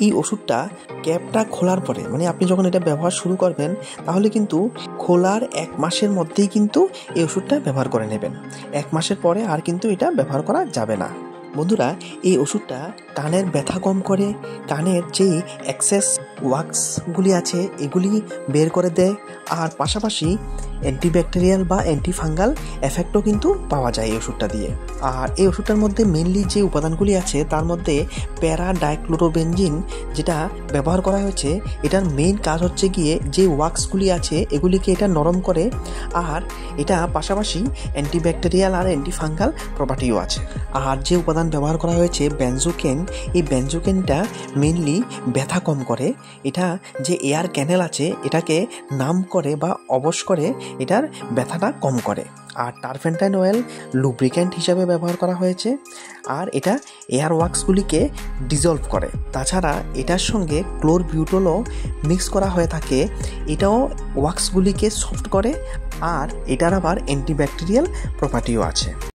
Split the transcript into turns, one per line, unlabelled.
এই ওষুধটা ক্যাপটা খোলার পরে মানে আপনি যখন এটা ব্যবহার শুরু করবেন তাহলে কিন্তু খোলার 1 মাসের মধ্যেই কিন্তু এই ওষুধটা ব্যবহার করে নেবেন। 1 মাসের পরে আর কিন্তু এটা ব্যবহার করা যাবে না। বন্ধুরা, এই ওষুধটা কানের ব্যথা কম করে, কানের যেই এক্সেস ওয়াক্সগুলি আছে এগুলি বের করে দেয়, আর পাশাপাশি অ্যান্টিব্যাকটেরিয়াল বা অ্যান্টিফাঙ্গাল এফেক্টও কিন্তু পাওয়া যায় এই ওষুধটা দিয়ে। আর এই ওষুধটার মধ্যে মেনলি যে উপাদানগুলি আছে তার মধ্যে প্যারাডাইক্লোরোবেনজিন যেটা ব্যবহার করা হয়েছে, এটার মেইন কাজ হচ্ছে গিয়ে যে ওয়াক্সগুলি আছে এগুলিকে এটা নরম করে, আর এটা পাশাপাশি অ্যান্টিব্যাকটেরিয়াল আর অ্যান্টিফাঙ্গাল প্রপার্টিও আছে। আর যে উপাদান ব্যবহার করা হয়েছে বেনজোকেন, এই বেনজোকেনটা মেনলি ব্যথা কম করে। এটা যে এয়ার ক্যানেল আছে এটাকে নাম করে বা অবশ করে এটার ব্যথাটা কম করে। আর টারপেন্টাইন অয়েল লুব্রিক্যান্ট হিসাবে ব্যবহার করা হয়েছে, আর এটা এয়ার ওয়াক্সগুলিকে ডিজলভ করে। তাছাড়া এটার সঙ্গে ক্লোরবিউটলও মিক্স করা হয়ে থাকে, এটাও ওয়াক্সগুলিকে সফট করে, আর এটার আবার অ্যান্টিব্যাকটেরিয়াল প্রপার্টিও আছে।